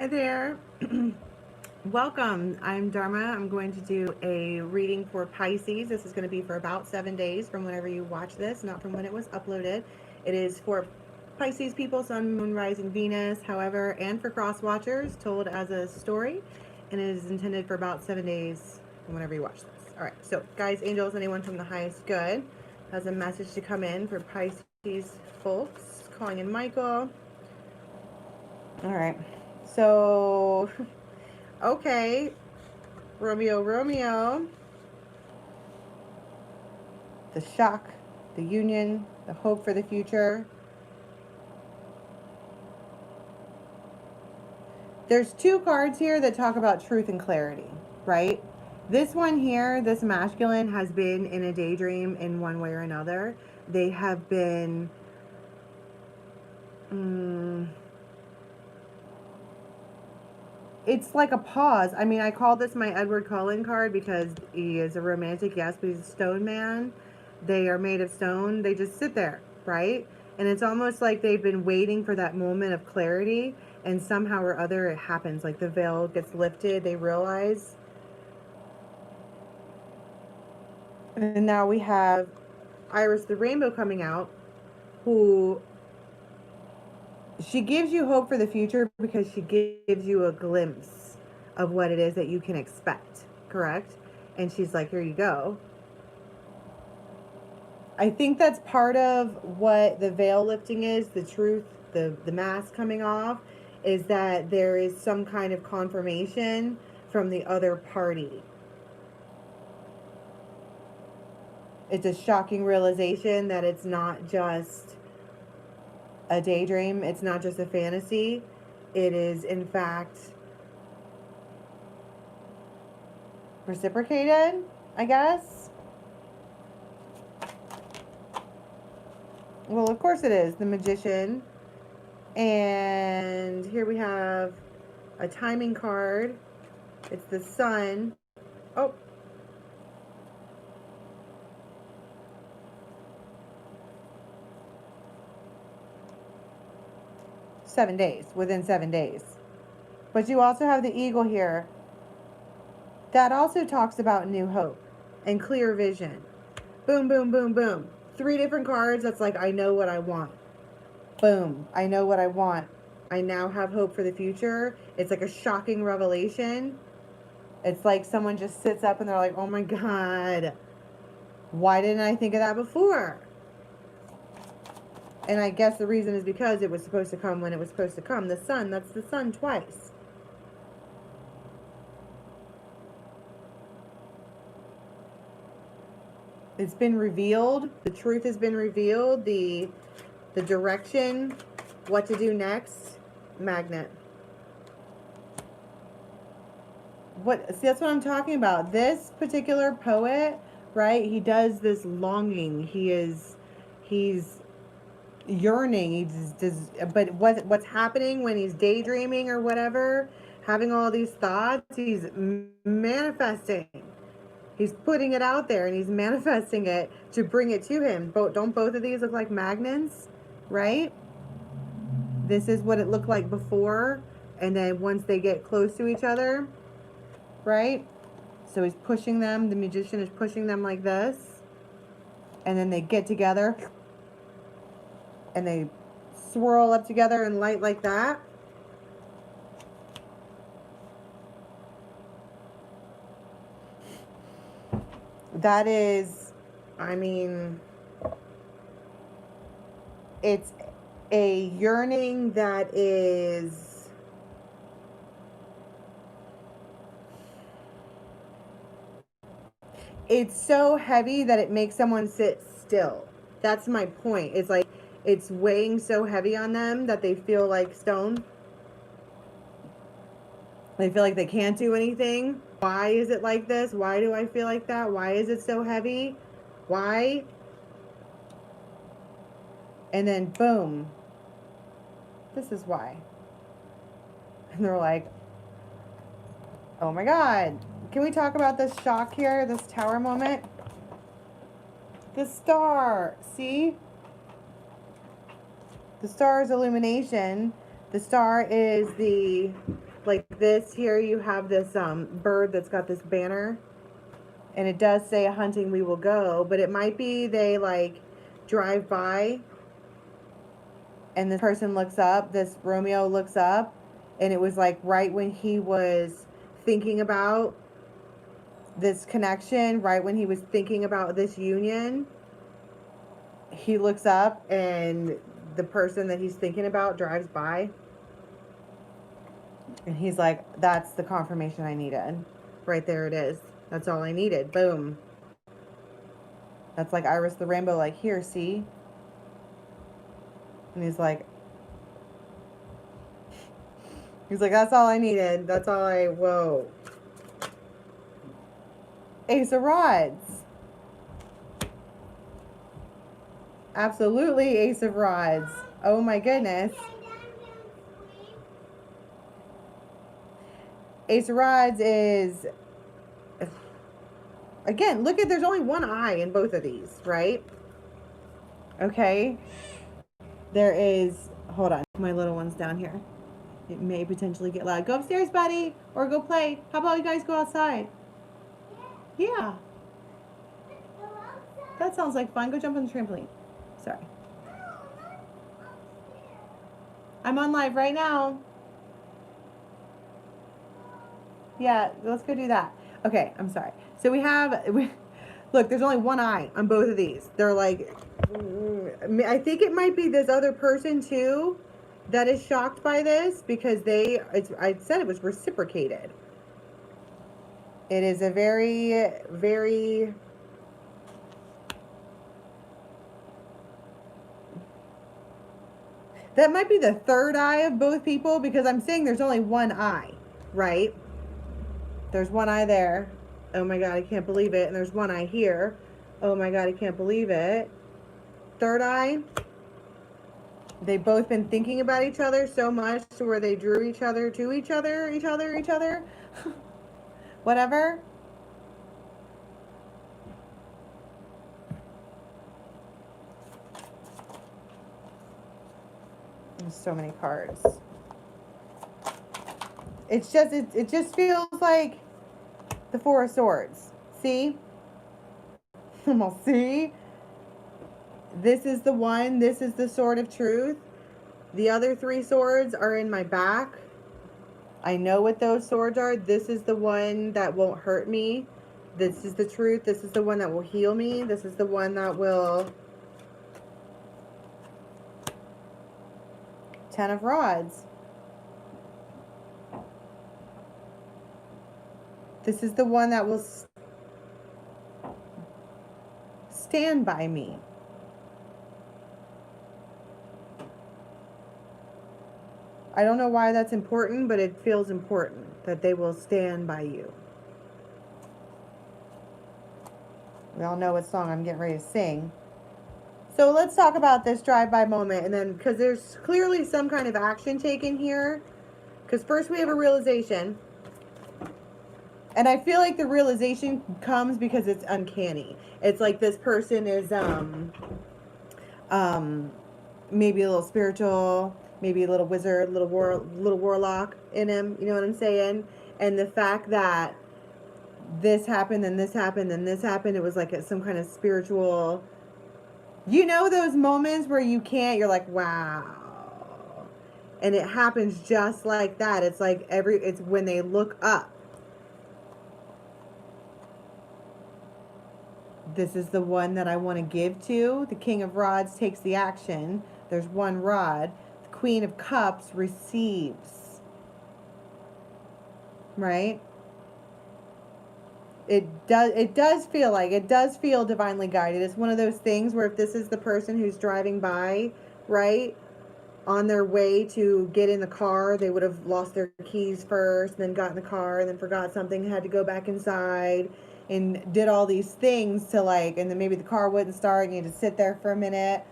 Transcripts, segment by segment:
Hi there. Welcome. I'm Dharma. I'm going to do a reading for Pisces. This is going to be for about 7 days from whenever you watch this, not from when it was uploaded. It is for Pisces people, Sun, Moon, Rising, Venus, however, and for cross watchers, told as a story. And it is intended for about 7 days from whenever you watch this. All right. So, guys, angels, anyone from the highest good has a message to come in for Pisces folks. Calling in Michael. All right. So, okay, Romeo, Romeo, the shock, the union, the hope for the future. There's two cards here that talk about truth and clarity, right? This one here, this masculine, has been in a daydream in one way or another. They have been. It's like a pause. I mean, I call this my Edward Cullen card because he is a romantic, yes, but he's a stone man. They are made of stone. They just sit there, right? And it's almost like they've been waiting for that moment of clarity, and somehow or other it happens. Like the veil gets lifted, they realize. And now we have Iris the Rainbow coming out, who she gives you hope for the future because she gives you a glimpse of what it is that you can expect, correct? And she's like, here you go. I think that's part of what the veil lifting is, the truth, the mask coming off, is that there is some kind of confirmation from the other party. It's a shocking realization that it's not just a daydream, it's not just a fantasy. It is, in fact, reciprocated, I guess. Well, of course it is. The Magician. And here we have a timing card. It's the Sun. Oh. Within 7 days. But you also have the Eagle here. That also talks about new hope and clear vision. Boom, boom, boom, boom. 3 different cards. That's like, I know what I want. Boom. I know what I want. I now have hope for the future. It's like a shocking revelation. It's like someone just sits up and they're like, oh my God, why didn't I think of that before? And I guess the reason is because it was supposed to come when it was supposed to come. The Sun, that's the Sun twice. It's been revealed. The truth has been revealed. The direction, what to do next. Magnet. See, that's what I'm talking about. This particular poet, right? He does this longing. He's yearning. But what's happening when he's daydreaming or whatever, having all these thoughts, he's manifesting. He's putting it out there and he's manifesting it to bring it to him. Don't both of these look like magnets, right? This is what it looked like before, and then once they get close to each other, right? So he's pushing them. The Magician is pushing them like this, and then they get together and they swirl up together and light like that. That is, I mean, it's a yearning that is it's so heavy that it makes someone sit still. That's my point. It's like it's weighing so heavy on them that they feel like stone. They feel like they can't do anything. Why is it like this? Why do I feel like that? Why is it so heavy? Why? And then boom. This is why. And they're like, oh my God. Can we talk about this shock here, this tower moment? The star. See? The star is illumination. The star is the Like this here, you have this bird that's got this banner, and it does say hunting we will go, but it might be they like drive by and this person looks up, this Romeo looks up, and it was like right when he was thinking about this connection, right when he was thinking about this union, he looks up and the person that he's thinking about drives by. And he's like, that's the confirmation I needed. Right there it is. That's all I needed. Boom. That's like Iris the Rainbow, like, here, see? And he's like, that's all I needed. That's all whoa. Ace of Rods. Absolutely Ace of Rods. Oh my goodness. Ace of Rods is, again, look at, there's only one eye in both of these, right? Okay. There is, hold on, my little one's down here. It may potentially get loud. Go upstairs, buddy, or go play. How about you guys go outside? Yeah. That sounds like fun. Go jump on the trampoline. Sorry. I'm on live right now. Yeah, let's go do that. Okay, I'm sorry. So look, there's only one eye on both of these. They're like, I think it might be this other person too that is shocked by this because I said it was reciprocated. It is a very, very, that might be the third eye of both people because I'm saying there's only one eye, right? There's one eye there. Oh my God, I can't believe it. And there's one eye here. Oh my God, I can't believe it. Third eye. They've both been thinking about each other so much to where they drew each other to each other. Whatever. There's so many cards. It's just, it just feels like the Four of Swords. See? Well, see? This is the one. This is the sword of truth. The other three swords are in my back. I know what those swords are. This is the one that won't hurt me. This is the truth. This is the one that will heal me. This is the one that will... Ten of Rods. This is the one that will stand by me. I don't know why that's important, but it feels important that they will stand by you. We all know what song I'm getting ready to sing. So let's talk about this drive-by moment, and then, because there's clearly some kind of action taken here. Because first we have a realization. And I feel like the realization comes because it's uncanny. It's like this person is maybe a little spiritual, maybe a little wizard, little warlock in him, you know what I'm saying? And the fact that this happened, and this happened, and this happened, it was like some kind of spiritual, you know, those moments where you're like, wow. And it happens just like that. It's like it's when they look up. This is the one that I want to give to. The King of Rods takes the action. There's one rod. The Queen of Cups receives. Right? It does feel divinely guided. It's one of those things where if this is the person who's driving by, right, on their way to get in the car, they would have lost their keys first, then got in the car, and then forgot something, had to go back inside, and did all these things to and then maybe the car wouldn't start, and you had to sit there for a minute.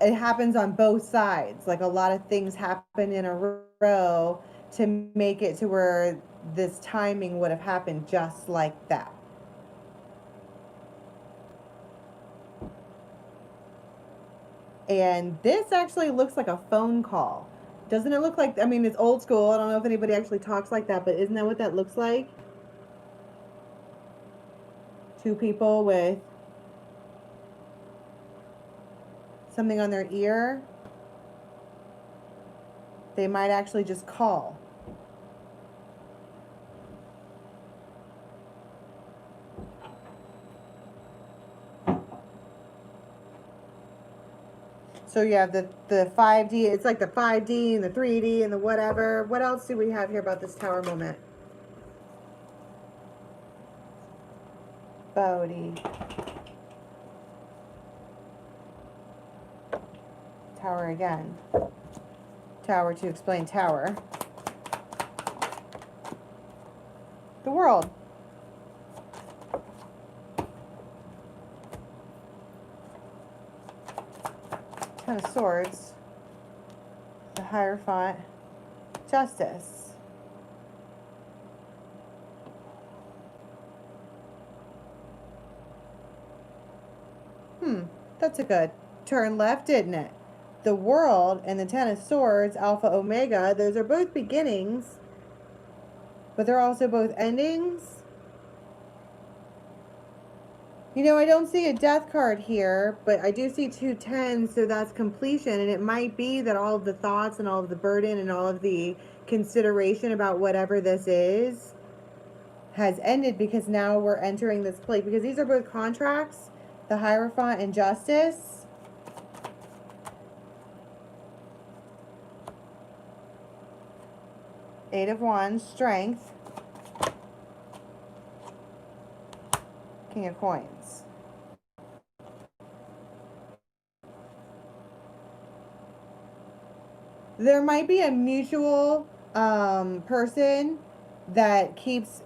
It happens on both sides. Like a lot of things happen in a row to make it to where this timing would have happened just like that. And this actually looks like a phone call Doesn't it look like, I mean, it's old school. I don't know if anybody actually talks like that, but isn't that what that looks like? Two people with something on their ear. They might actually just call. So you have the 5D, it's like the 5D and the 3D and the whatever. What else do we have here about this tower moment? Bodhi. Tower again. Tower to explain tower. The world. Ten of Swords. The Hierophant. Justice. That's a good turn left, didn't it? The World and the Ten of Swords, Alpha, Omega, those are both beginnings, but they're also both endings. You know, I don't see a death card here, but I do see 2 tens, so that's completion. And it might be that all of the thoughts and all of the burden and all of the consideration about whatever this is has ended, because now we're entering this place. Because these are both contracts, the Hierophant and Justice. Eight of Wands, Strength. King of Coins. There might be a mutual person that keeps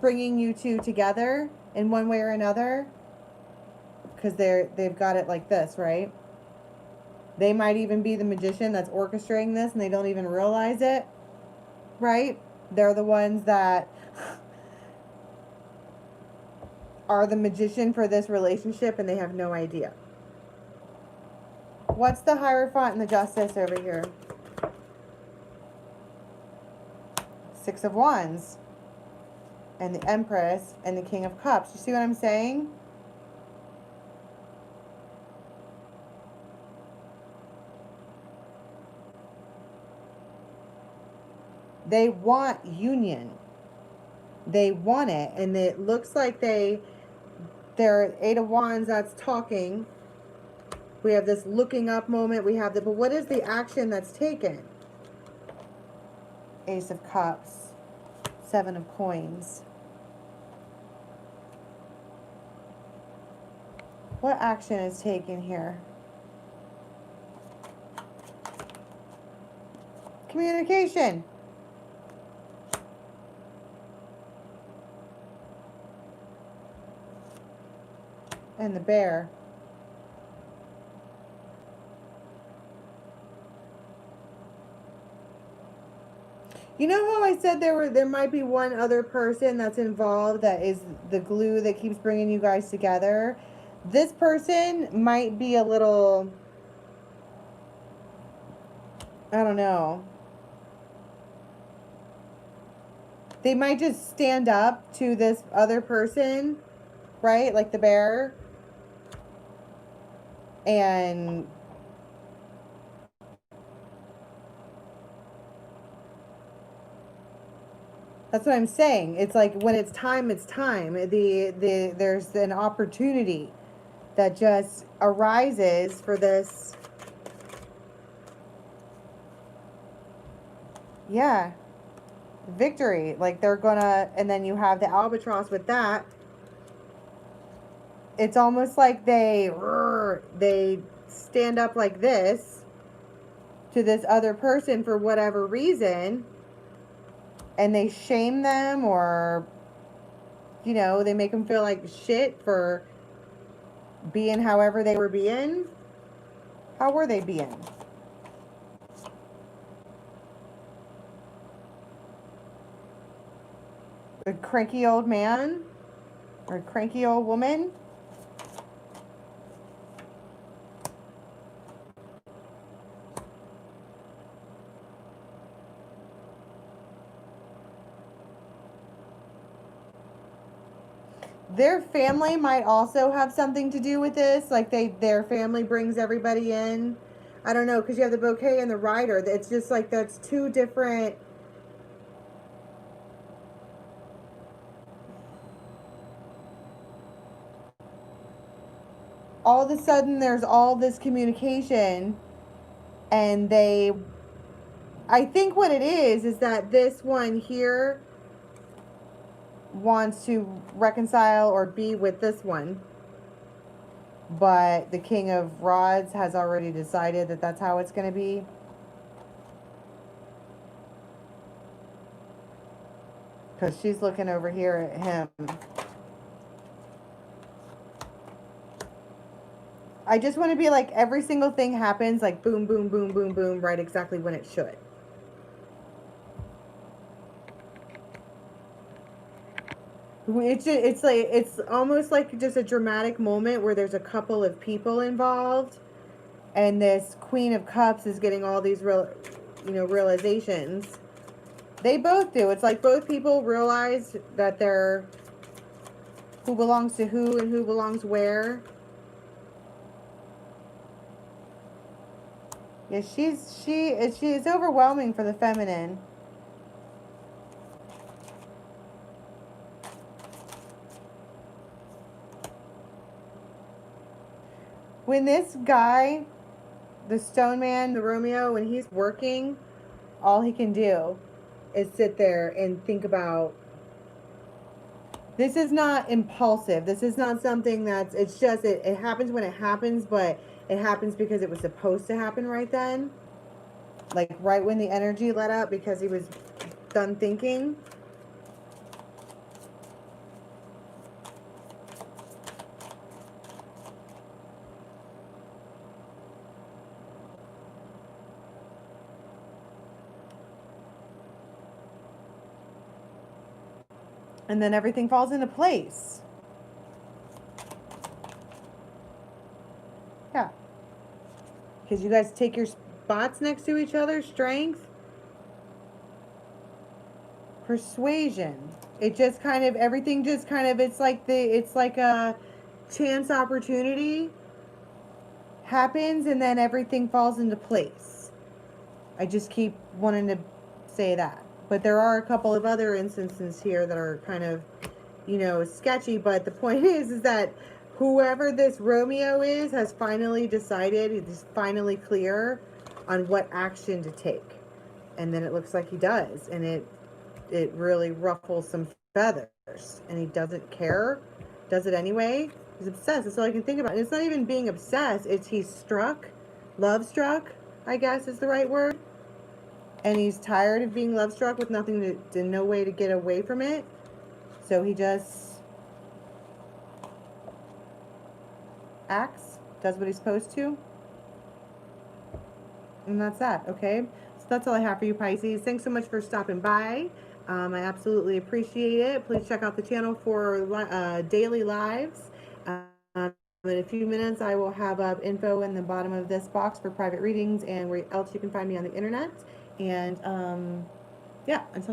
bringing you two together in one way or another, because they've got it like this, right? They might even be the magician that's orchestrating this and they don't even realize it, right? They're the ones that are the magician for this relationship and they have no idea. What's the Hierophant and the Justice over here? Six of Wands. And the Empress and the King of Cups. You see what I'm saying? They want union. They want it. And it looks like they're Eight of Wands, that's talking. We have this looking up moment. We have but what is the action that's taken? Ace of Cups. Seven of Coins. What action is taken here? Communication. And the Bear. You know how I said there might be one other person that's involved that is the glue that keeps bringing you guys together? This person might be a little, I don't know. They might just stand up to this other person, right? Like the Bear. And that's what I'm saying. It's like when it's time, it's time. There's an opportunity that just arises for this. Yeah. Victory. Like they're gonna, and then you have the albatross with that. It's almost like they stand up like this to this other person for whatever reason. And they shame them, or, you know, they make them feel like shit for being however they were being. How were they being? A cranky old man or a cranky old woman. Their family might also have something to do with this. Like their family brings everybody in. I don't know, because you have the bouquet and the rider. It's just like that's two different. All of a sudden, there's all this communication, and I think what it is that this one here wants to reconcile or be with this one. But the King of Rods has already decided that that's how it's going to be. Because she's looking over here at him. I just want to be like, every single thing happens like boom, boom, boom, boom, boom, right exactly when it should. It's almost like just a dramatic moment where there's a couple of people involved, and this Queen of Cups is getting all these realizations. They both do. It's like both people realize that they're who belongs to who and who belongs where. Yeah, she is overwhelming for the feminine. When this guy, the stone man, the Romeo, when he's working, all he can do is sit there and think about. This is not impulsive. This is not something that's, it's just, it happens when it happens, but it happens because it was supposed to happen right then. Like right when the energy let up, because he was done thinking. And then everything falls into place. Yeah. Because you guys take your spots next to each other. Strength. Persuasion. It just kind of, everything just kind of, it's like a chance opportunity happens and then everything falls into place. I just keep wanting to say that. But there are a couple of other instances here that are kind of, sketchy. But the point is that whoever this Romeo is has finally decided, he's finally clear on what action to take. And then it looks like he does. And it really ruffles some feathers. And he doesn't care. Does it anyway. He's obsessed. That's all I can think about. And it's not even being obsessed. It's he's struck. Love struck, I guess is the right word. And he's tired of being love struck with nothing to no way to get away from it. So he just acts, does what he's supposed to. And that's that, okay? So that's all I have for you, Pisces. Thanks so much for stopping by. I absolutely appreciate it. Please check out the channel for daily lives. In a few minutes, I will have info in the bottom of this box for private readings and where else you can find me on the internet. And yeah, until